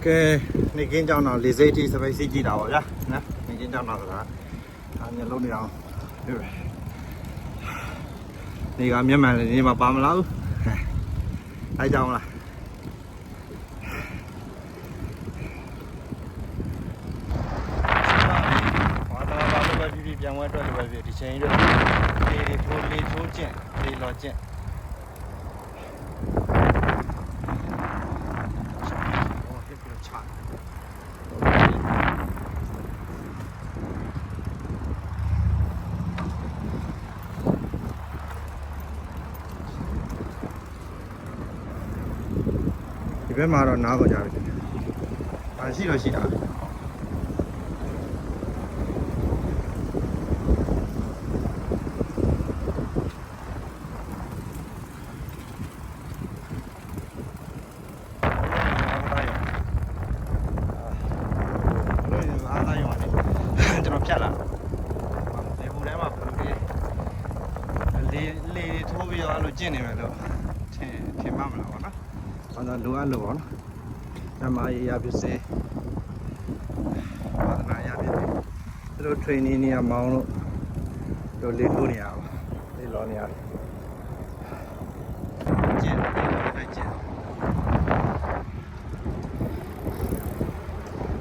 cái này kiến trong nào lì dây thì sẽ phải xí chỉ đầu nhá nè này kiến trong nào là nhận luôn đi đâu đi gặp nhóm mày đi mà bám lắm thấy trong làပြန်ဝဲအတွက်လည်းပဲဒီချိန်တော့လေထိုးကျင့်လေလောကျင့်ဒီဘက်မှာတော့နားကုန်ကြပြီ။အားရှိတော့ရှိတာ။ဖြတ်လာလေဘူးထဲမှာဘူးလေထိုးပြီးတော့အဲ့လိုကျင့်နေမယ်လို့ထင်မှမလားဗောနော်။ဘာလို့လိုအပ်လို့ဗောနော်။ဓမ္မရေးရဖြစ်စေဘာသာရေးရဖြစ်စေသူတို့ training နေရာမောင်းလို့တို့လေထိုးနေရပါလေလောနေရတယ်ကျင့်တယ်ကျင့်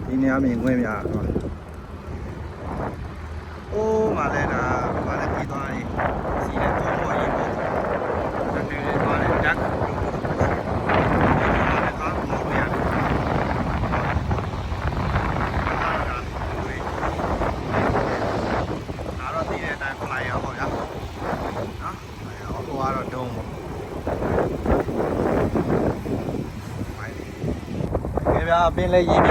ဒီနေရာမြင်ခွင့်များတော့โอ้มาแล้วนะมาแล้วပြီးသွားပြီစီးတယ်တော့ဟောရေးပေါ့တတူတွေသွားတယ်ဓာတ်ကားမောင်းရတယ်အားတော့ဒီတဲ့အတိုင်းဖလိုက်ရအောင်ဗျာနော်ဟိုကတော့တုံးပေါ့ကဲဗျာပင်လဲရေးပြ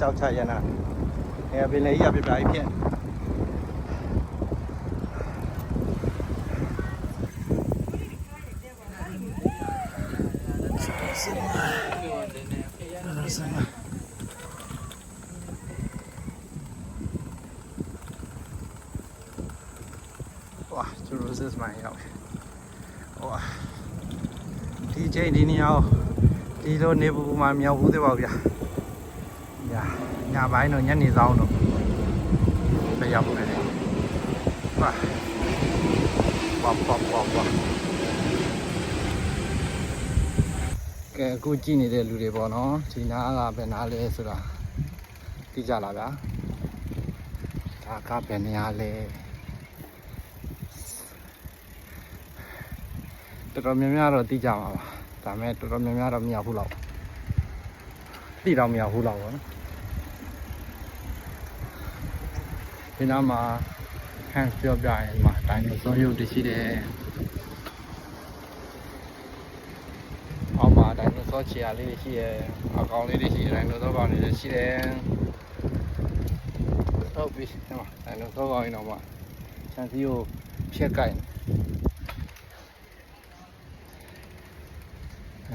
ကြောက်ချရနာအဲပင်လေကြီးကပြပြကြီးဖြစ်哇ကျိုးရိုးစစ်မှန်ရောက်ဟိုဒီချိန်ဒီနေရာဒီလိုနေပူမှာမြောက်ဘူးသေးပါဗျာnhà bãi nó nhăn nhỉ rau nó bây giờ này và bọc cái cú chi này để lùi để bỏ nó chỉ ná là bên ná lê rồi là đi ra là đã cả bên nhà lê tụi nó miếng rồi đi ra mà ta mẹ tụi nó miếng rồi miếng phù lậu đi đâu miếng phù lậu đóဒီနားမှာဟန်ပြောပြရင်မှာတိုင်းလိုစောရုပ်တရှိတယ်။အောက်မှာတိုင်းလိုစောချီရလေးရှိတယ်။အကောင်လေးတွေရှိတယ်တိုင်းလိုစောကောင်လေးရှိတယ်။ဟုတ်ပြီ။ဒီမှာတိုင်းလိုစောကောင်ရင်တော့မှခြံစည်းကိုဖြတ်ကိုက်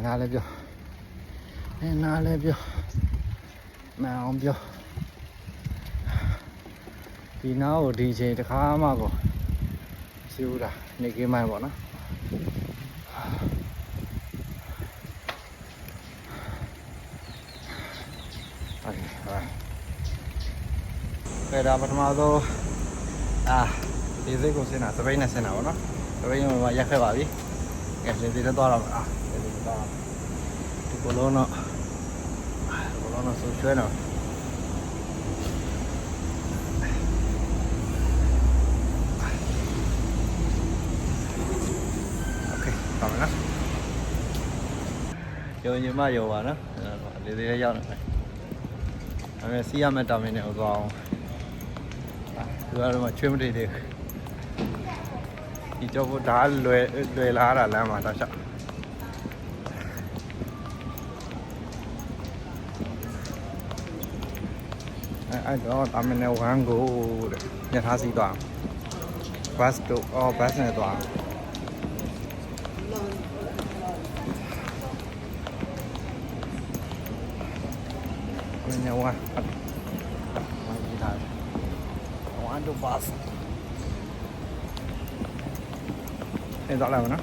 ။နားလည်းပြော။နားလည်းပြော။မအောင်ပြောဒီနားကိုဒီချိန်တစ်ခါမှကိုစီးဦးတာနေကင်းမိုင်းပေါ့နော်ဟုတ်ကဲ့ကဲဒါပထမဆုံးဒီစိတ်ကိုစင်တာသပိတ်နဲ့စင်တာပေါ့နော်သပိတ်မှာရက်ခဲ့ပါပြီကဲလေဒီတော့သွားတော့လေဒီတော့ဒီကိုလုံးတော့ဆိုချွဲတော့有你妈有完了，你这要呢？俺们西安们当面的我讲，主要是嘛全部这的，你叫不打累拉了来嘛，大小。哎，đó tao mình nấu hàng gỗ để nhận hai gì toàn, bát đồ, bát này toàn. Nhau à, ăn đồ bát, đây rõ ràng nó.